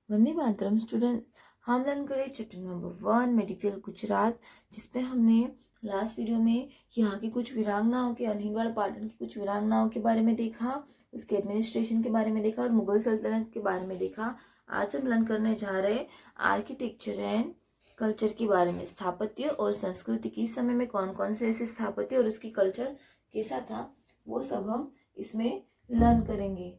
Vande Mataram student. हम learn करें chapter number 1 medical Gujarat, जिसमें हमने लास्ट वीडियो में यहाँ की कुछ वीरांगनाओं के अनहिलवाड़ पाटन की कुछ वीरांगनाओं के बारे में देखा, उसके एडमिनिस्ट्रेशन के बारे में देखा और मुगल सल्तनत के बारे में देखा। आज हम लर्न करने जा रहे आर्किटेक्चर एंड कल्चर के बारे में, स्थापत्य और संस्कृति की समय में कौन कौन से ऐसे स्थापत्य और उसकी कल्चर कैसा था वो सब हम इसमें लर्न करेंगे।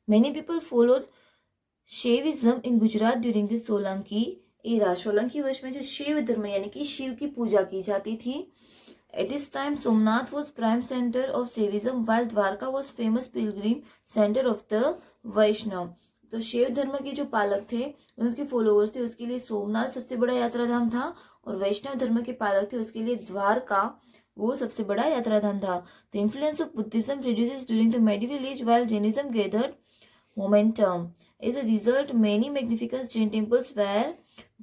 Many people followed Shaivism in Gujarat during the Solanki era. Solanki वर्ष में जो शैव धर्म यानी कि शिव की पूजा की जाती थी। At this time Somnath was prime centre of Shaivism while Dwarka was famous pilgrim centre of the Vaishnav. तो शैव धर्म के जो पालक थे, उसके फॉलोअर्स थे, उसके लिए सोमनाथ सबसे बड़ा यात्रा धाम था, और वैष्णव धर्म के पालक थे उसके लिए द्वारका वो सबसे बड़ा यात्रा धाम था। The influence of Buddhism reduces during the medieval age while Jainism gathered momentum. As a result, many magnificent Jain temples were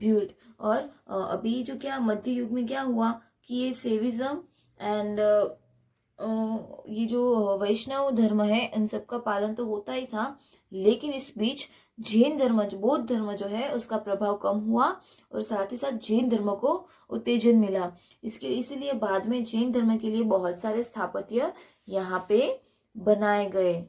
built। और अभी जो क्या मध्य युग में क्या हुआ कि ये सेविज्म एंड ये जो वैष्णव धर्म है इन सबका पालन तो होता ही था, लेकिन इस बीच जैन धर्म जो बौद्ध धर्म जो है उसका प्रभाव कम हुआ और साथ ही साथ जैन धर्म को उत्तेजन मिला। इसके इसीलिए बाद में जैन धर्म के लिए बहुत सारे स्थापत्य यहाँ पे बनाए गए।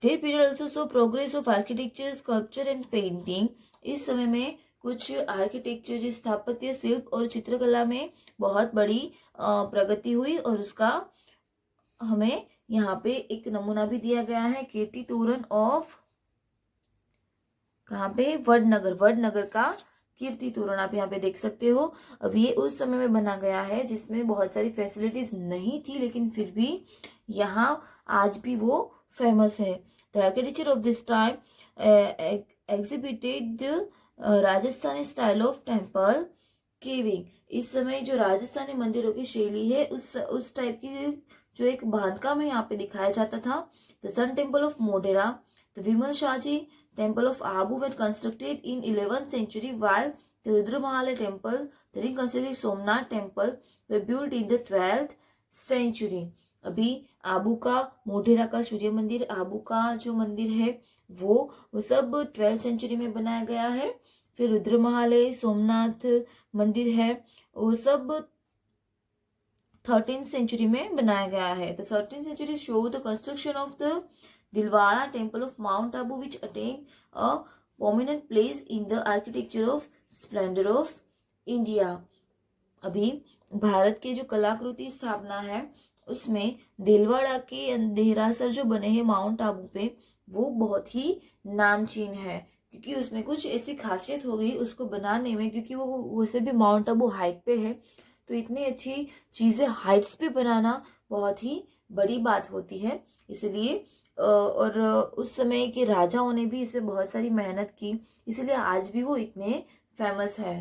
Their period also saw progress of architecture, sculpture and painting। इस समय में कुछ आर्किटेक्चर स्थापत्य शिल्प और चित्रकला में बहुत बड़ी प्रगति हुई, और उसका हमें यहाँ पे एक नमूना भी दिया गया है। कीर्ति तोरण ऑफ कहाँ पे, वडनगर, वडनगर का कीर्ति तोरण आप यहाँ पे देख सकते हो। अब ये उस समय में बना गया है जिसमें बहुत सारी फैसिलिटीज नहीं थी, लेकिन फिर भी यहाँ आज भी वो फेमस है। The architecture of this time exhibited Rajasthani style of temple caving. इस समय जो राजस्थानी मंदिरों की शैली है उस टाइप की जो एक बांधकाम है यहाँ पे दिखाया जाता था। The sun temple of Modhera, the Vimal Shahji temple of Abu were constructed in 11th century, while the Rudramahala temple, the reconstructed Somnath temple were built in the 12th century। अभी आबू का, मोढेरा का सूर्य मंदिर, आबू का जो मंदिर है वो सब 12th सेंचुरी में बनाया गया है। फिर रुद्रमहाले सोमनाथ मंदिर है वो सब 13th सेंचुरी में बनाया गया है। The 13th century show the construction of the Dilwara temple of Mount Abu, which attained a prominent place in the architecture of splendor of India। अभी भारत के जो कलाकृति स्थापना है उसमें दिलवाड़ा के देहरासर जो बने हैं माउंट आबू पे, वो बहुत ही नामचीन है, क्योंकि उसमें कुछ ऐसी खासियत हो गई उसको बनाने में, क्योंकि वो वैसे भी माउंट आबू हाइट पे है, तो इतनी अच्छी चीजें हाइट्स पे बनाना बहुत ही बड़ी बात होती है। इसलिए और उस समय के राजाओं ने भी इसमें बहुत सारी मेहनत की, इसलिए आज भी वो इतने फेमस है।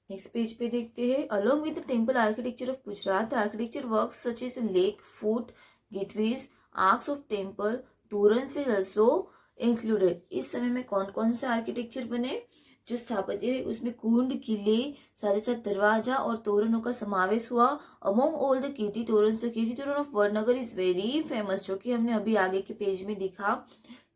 नेक्स्ट पेज पे देखते हैं। Along with the temple architecture of Gujarat, architecture works such as lake, fort, gateways, arches of temple, torans will also included. इस समय में कौन कौन से आर्किटेक्चर बने, जो स्थापत्य है उसमें कुंड, किले, साथ ही साथ दरवाजा और तोरणों का समावेश हुआ। अमोंग ऑल द कीर्ति तोरण, कीर्ति तोरण of Vadnagar is very famous, जो कि हमने अभी आगे के पेज में देखा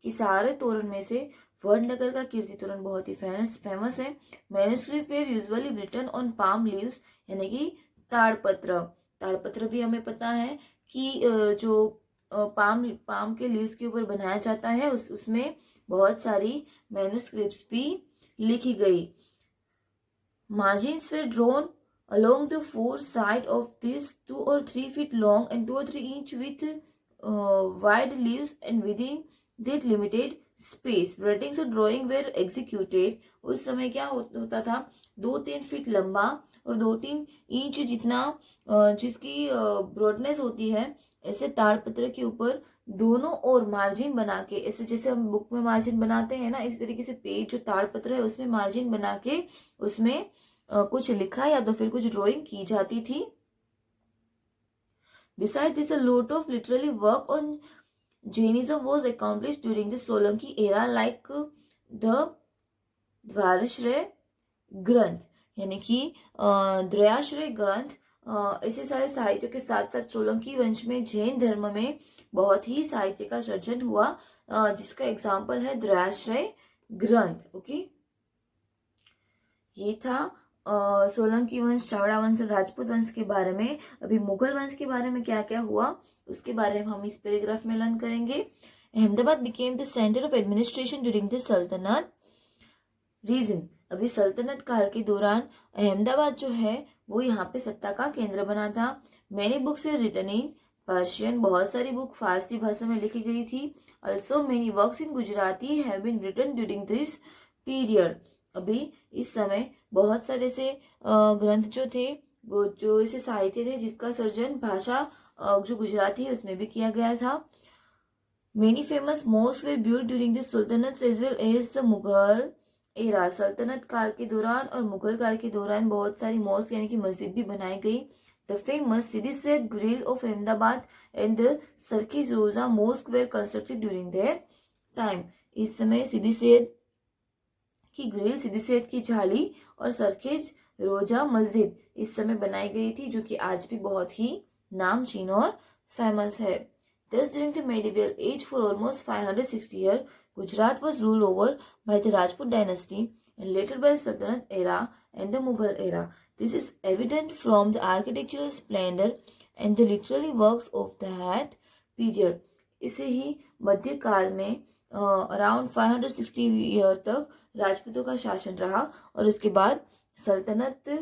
कि सारे तोरण में से वडनगर का कीर्ति तोरण बहुत ही फेमस है। Manuscript were usually written on palm leaves, यानी कि ताड़पत्र। ताड़पत्र भी हमें पता है कि जो पाम के लीव्स के ऊपर बनाया जाता है, उसमें बहुत सारी मैन्युस्क्रिप्ट्स भी लिखी गई। Margins were drawn along the four sides of this 2 or 3 feet long and 2 or 3 inch with wide leaves, and within that limited space writings or drawing were executed। उस समय क्या होता था, 2-3 फीट लंबा और 2-3 इंच जितना जिसकी ब्रॉडनेस होती है, ऐसे ताड़पत्र के ऊपर दोनों ओर मार्जिन बना के, ऐसे जैसे हम बुक में मार्जिन बनाते हैं ना, इस तरीके से पेज जो ताड़पत्र है उसमें मार्जिन बना के उसमें कुछ लिखा या तो फिर कुछ ड्राइंग की जाती थी। Besides this, a lot of literary work on Jainism was accomplished during the Solanki era, like the द्वाराश्रय ग्रंथ, यानी कि द्वयाश्रय ग्रंथ, ऐसे सारे साहित्यों के साथ साथ सोलंकी वंश में जैन धर्म में बहुत ही साहित्य का सर्जन हुआ, जिसका एग्जाम्पल है द्रोणाश्रय ग्रंथ। ओके, ये था सोलंकी वंश, चावड़ा वंश और राजपूत वंश के बारे में। अभी मुगल वंश के बारे में क्या क्या हुआ उसके बारे में हम इस पैराग्राफ में लर्न करेंगे। Ahmedabad became the centre of administration during the सल्तनत। रीजन, अभी सल्तनत काल के दौरान अहमदाबाद जो है वो यहाँ पे सत्ता का केंद्र बना था। Many books are written in Persian, बहुत सारी बुक फारसी भाषा में लिखी गई थी। Also many works in Gujarati have been written during this period. अभी इस समय बहुत सारे से ग्रंथ जो थे, वो जो ऐसे साहित्य थे जिसका सर्जन भाषा जो गुजराती है उसमें भी किया गया था। Many famous mosque were built during the sultanate as well as the Mughal era. सल्तनत काल के दौरान और मुगल काल के दौरान बहुत सारी मॉस्क यानी कि मस्जिद भी बनाई गई। The famous Sidi Saiyyed grill of Ahmedabad and the Sarkhej Roza mosque were constructed during their time. इस समय सिटी सेट की ग्रिल, सिटी सेट की झाड़ी और सरखीज रोजा मस्जिद इस समय बनाई गई थी, जो कि आज भी बहुत ही नामचीन और फेमस है। Thus, during the medieval age, for almost 560 years, Gujarat was ruled over by the Rajput dynasty and later by the Sultanate era and the Mughal era. This is evident from the architectural splendor and the literary works of that period. इसे ही मध्यकाल में around 560 year तक राजपूतों का शासन रहा और उसके बाद सल्तनत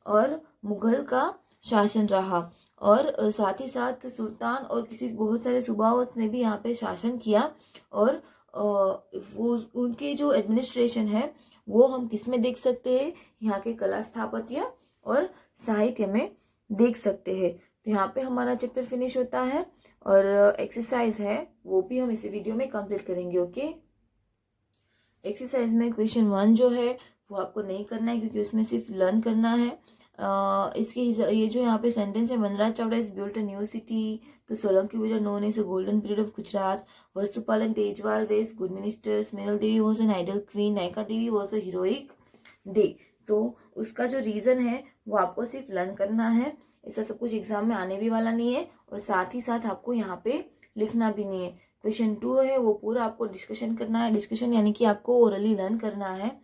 और मुगल का शासन रहा, और साथ ही साथ सुल्तान और किसी बहुत सारे सूबाओं ने भी यहाँ पे शासन किया। और वो उनके जो एडमिनिस्ट्रेशन है वो हम किस में देख सकते हैं, यहाँ के कला स्थापत्य और साहित्य में देख सकते हैं। तो यहाँ पे हमारा चैप्टर फिनिश होता है और एक्सरसाइज है वो भी हम इसी वीडियो में कंप्लीट करेंगे। ओके, एक्सरसाइज में क्वेश्चन 1 जो है वो आपको नहीं करना है क्योंकि उसमें सिर्फ लर्न करना है। इसके ये जो यहाँ पे सेंटेंस है, Vanraj Chavda is built a new city, तो Solanki period known as a golden period of Gujarat, Vastupal Tejpal was good ministers, Minal Devi was an ideal queen, Nayika Devi was a heroic day. तो उसका जो रीजन है वो आपको सिर्फ लर्न करना है, ऐसा सब कुछ एग्जाम में आने भी वाला नहीं है और साथ ही साथ आपको यहाँ पे लिखना भी नहीं है। क्वेश्चन 2 है वो पूरा आपको डिस्कशन करना है, डिस्कशन यानी कि आपको ओरली लर्न करना है।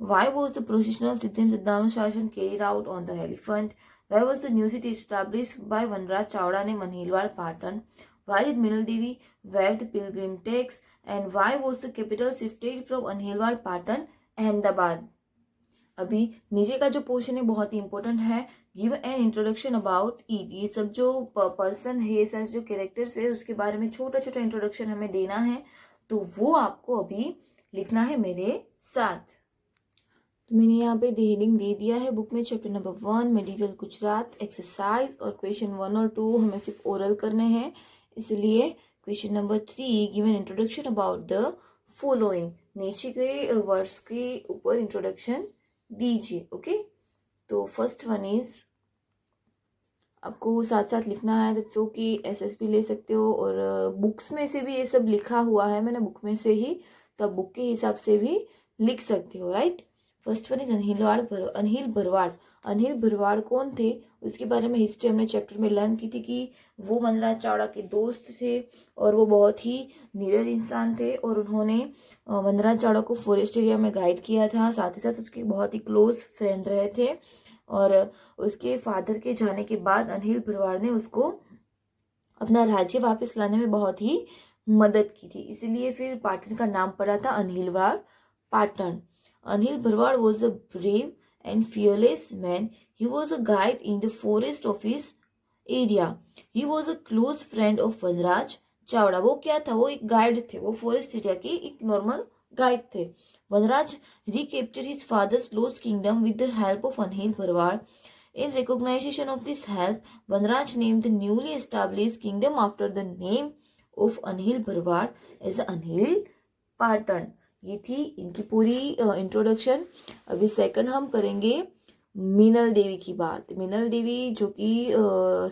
Why was the procession of Siddham Siddham Shashan carried out on the elephant? Why was the new city established by Vanraj Chawda ne Manhilwad Patan? Why did Minal Devi wear the pilgrim tax? And why was the capital shifted from Anhilwad Patan, Ahmedabad? अभी नीचे का जो portion है बहुत ही important है। Give an introduction about it, ये सब जो पर्सन है, ये सब जो कैरेक्टर्स है उसके बारे में छोटा छोटा इंट्रोडक्शन हमें देना है, तो वो आपको अभी लिखना है मेरे साथ। तो मैंने यहाँ पे हेडिंग दे दिया है बुक में, chapter number 1 medieval Gujarat exercise, और क्वेश्चन 1 और 2 हमें सिर्फ ओरल करने हैं, इसलिए question number 3 give an introduction about the following, नीचे के वर्ड्स के ऊपर इंट्रोडक्शन दीजिए। ओके, तो फर्स्ट वन इज आपको साथ साथ लिखना है, दैट्स ओके, एसएसपी ले सकते हो और बुक्स में से भी ये सब लिखा हुआ है मैंने बुक में से ही, तो आप बुक के हिसाब से भी लिख सकते हो। Right, first one is Anil Bharwad. Anil Bharwad कौन थे उसके बारे में हिस्ट्री हमने चैप्टर में लर्न की थी कि वो वनराज चावड़ा के दोस्त थे और वो बहुत ही निडर इंसान थे और उन्होंने वनराज चावड़ा को फॉरेस्ट एरिया में गाइड किया था, साथ ही साथ उसके बहुत ही क्लोज फ्रेंड रहे थे। और उसके फादर के जाने के बाद अनिल भरवाड़ ने उसको अपना राज्य वापस लाने में बहुत ही मदद की थी, इसीलिए फिर पाटन का नाम पड़ा था Anilwad Patan. Anil Bharwad was a brave and fearless man. He was a guide in the forest of his area. He was a close friend of Vanraj Chawda. वो क्या था, वो एक गाइड थे, वो फॉरेस्ट एरिया के एक नॉर्मल गाइड थे। Vanraj recaptured his father's lost kingdom with the help of Anil Bharwad. In recognition of this help, Vanraj named the newly established kingdom after the name of Anil Bharwad as Anil Patan. ये थी इनकी पूरी introduction. अभी second हम करेंगे मीनल देवी की बात। मीनल देवी जो कि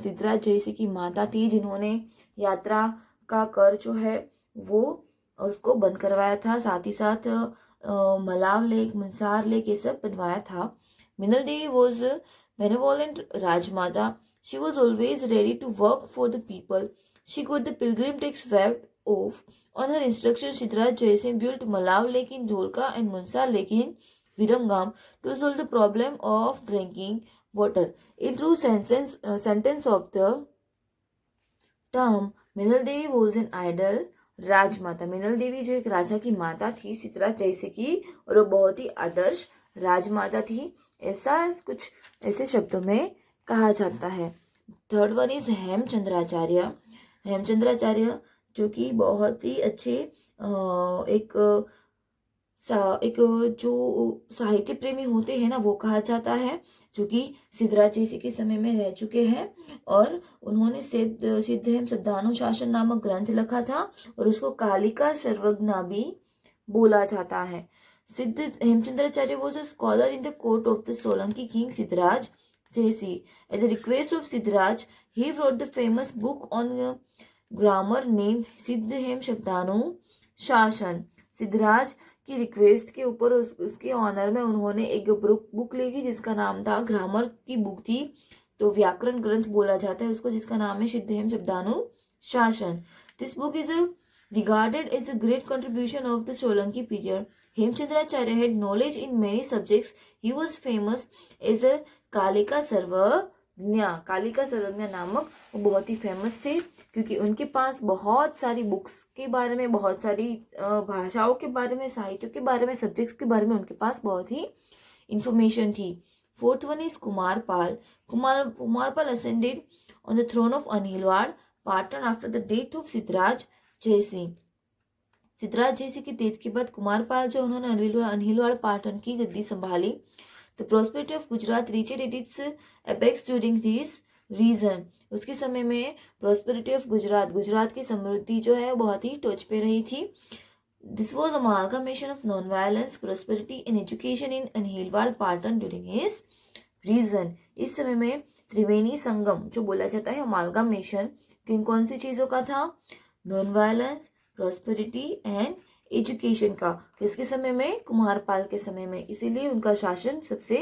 सिद्धराज जयसिंह की माता थी, जिन्होंने यात्रा का कर जो है वो उसको बंद करवाया था, साथ ही साथ मलाव लेक, मुंसार लेक ये सब बनवाया था। Minal Devi was benevolent Rajmata. She was always ready to work for the people. She got the pilgrim text swept off. On her instruction, Siddharth Jayasingh built Malav Lake in Dholka and Munsar Lake in Viramgam to solve the problem of drinking water. In true sentence of the term, Minal Devi was an idol राजमाता. मिनल देवी जो एक राजा की माता थी सिद्धराज जैसे की, और वो बहुत ही आदर्श राजमाता थी, ऐसा कुछ ऐसे शब्दों में कहा जाता है. Third one is Hemchandracharya. Hemchandracharya जो कि बहुत ही अच्छे एक जो साहित्य प्रेमी होते हैं ना, वो कहा जाता है, जो कि सिद्धराज जैसे के समय में रह चुके हैं, और उन्होंने सिद्ध हेम शब्दानुशासन नामक ग्रंथ लिखा था, और उसको कालिका सर्वज्ञा भी बोला जाता है. सिद्ध Hemchandracharya was a scholar in the court of the Solanki king Siddharaj JC. At the request of Siddharaj he wrote the famous book on grammar named सिद्ध हेम शब्दानुशासन. सिद्धराज की रिक्वेस्ट के ऊपर उसके ऑनर में उन्होंने एक बुक लिखी जिसका नाम था, ग्रामर की बुक थी, तो व्याकरण ग्रंथ बोला जाता है उसको, जिसका नाम है Siddha Hema Shabdanushasana. This book is regarded as a great contribution of the Solanki period. Hemchandracharya had knowledge in many subjects. He was famous as a Kalika Sarvagya. Kalika Sarvagya नामक वो बहुत ही फेमस थे, क्योंकि उनके पास बहुत सारी बुक्स के बारे में, बहुत सारी भाषाओं के बारे में, साहित्य के बारे में, सब्जेक्ट्स के बारे में उनके पास बहुत ही इंफॉर्मेशन थी. Fourth one is Kumarpal. Kumarpal ascended on the throne of Anhilwad Patan after the death of Siddhraj Jaisingh. Siddhraj Jaisingh की डेथ के बाद कुमारपाल जो उन्होंने अनिलवाड़ पाटन की गद्दी संभाली. The prosperity of Gujarat reached its apex during this reason. उसके समय में prosperity of गुजरात की समृद्धि जो है बहुत ही टॉच पे रही थी. This was amalgamation of non-violence, prosperity and education in Anhilwad Patan during his reign. इस समय में त्रिवेणी संगम जो बोला जाता है, अमालगामेशन किन कौन सी चीजों का था? Non violence, prosperity and education का. किसके समय में? कुमारपाल के समय में. इसीलिए उनका शासन सबसे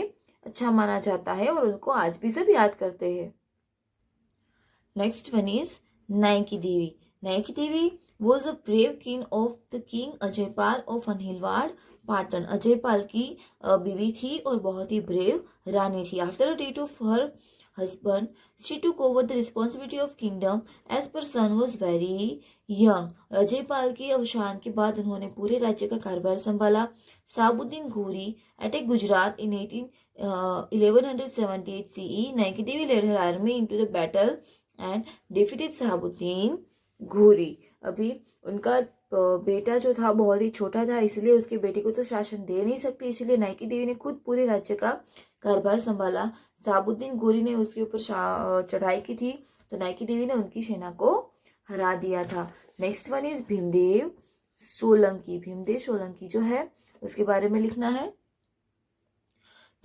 अच्छा माना जाता है और उनको आज भी सब याद करते हैं. Next one is Naiki Devi. Naiki Devi was a brave king of the king Ajaypal of Anhilwad Patan. Ajaypal की बीवी थी और बहुत ही ब्रेव रानी थी. After the death of her husband, she took over the responsibility of kingdom as per son was very young. Ajaypal के अवसान के बाद उन्होंने पूरे राज्य का कारभार संभाला. साबुद्दीन घोरी attack Gujarat in 1178 CE. Nike Devi led her army into the battle and defeated Sabuddin घोरी. अभी उनका बेटा जो था बहुत ही छोटा था, इसलिए उसके बेटे को तो शासन दे नहीं सकती, इसलिए नायकी देवी ने खुद पूरे राज्य का कारभार संभाला. साबुद्दीन गोरी ने उसके ऊपर चढ़ाई की थी, तो नायकी देवी ने उनकी सेना को हरा दिया था. Next one is Bhimdev Solanki. Bhimdev Solanki जो है उसके बारे में लिखना है.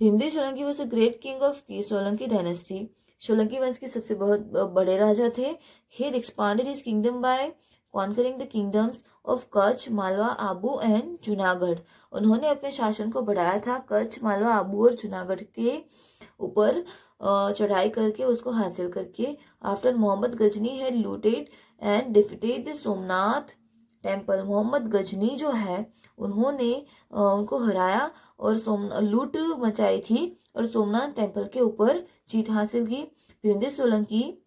Bhimdev Solanki was a great king of Solanki dynasty. Solanki वंश के सबसे बहुत बड़े राजा थे. He expanded his kingdom by conquering the kingdoms of Kutch, Malwa, Abu and Junagadh. उन्होंने अपने शासन को बढ़ाया था. कच्छ, मालवा, आबू और जूनागढ़ के ऊपर चढ़ाई करके, उसको हासिल करके. After Mohammad Ghazni had looted and defeated the Somnath temple. Mohammad Ghazni जो है उन्होंने उनको हराया और लूट मचाई थी और सोमनाथ टेम्पल के ऊपर जीत हासिल की. Bhimdev Solanki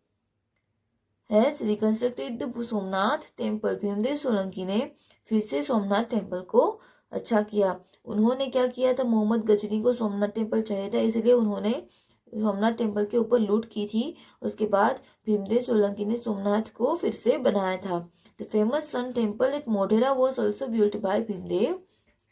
has reconstructed the Somnath temple. Bhimdev Solanki ने फिर से सोमनाथ टेम्पल को अच्छा किया. उन्होंने क्या किया था? मोहम्मद गजनी को सोमनाथ टेम्पल चाहिए था, इसलिए उन्होंने सोमनाथ टेम्पल के ऊपर लूट की थी. उसके बाद भीमदेव सोलंकी ने सोमनाथ को फिर से बनाया था. The famous sun temple at Modhera was also built by Bhimdev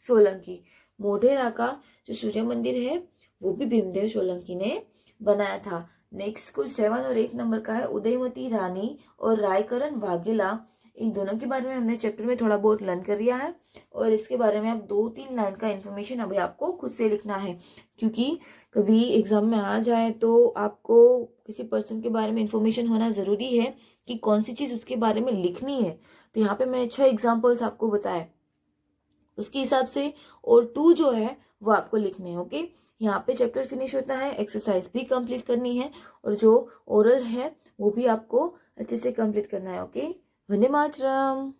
Solanki. Modhera का जो सूर्य मंदिर है वो भी भीमदेव सोलंकी ने बनाया था. नेक्स्ट कुछ 7 और 8 नंबर का है उदयमती रानी और रायकरण वाघेला. इन दोनों के बारे में हमने चैप्टर में थोड़ा बहुत लर्न कर लिया है, और इसके बारे में आप 2-3 लाइन का इन्फॉर्मेशन अभी आपको खुद से लिखना है, क्योंकि कभी एग्जाम में आ जाए तो आपको किसी पर्सन के बारे में इन्फॉर्मेशन होना ज़रूरी है कि कौन सी चीज़ उसके बारे में लिखनी है. तो यहाँ पे मैंने 6 एग्जाम्पल्स आपको बताए, उसके हिसाब से और 2 जो है वो आपको लिखने हैं. ओके, यहाँ पे चैप्टर फिनिश होता है. एक्सरसाइज भी कंप्लीट करनी है और जो ओरल है वो भी आपको अच्छे से कंप्लीट करना है. ओके. वंदे मातरम.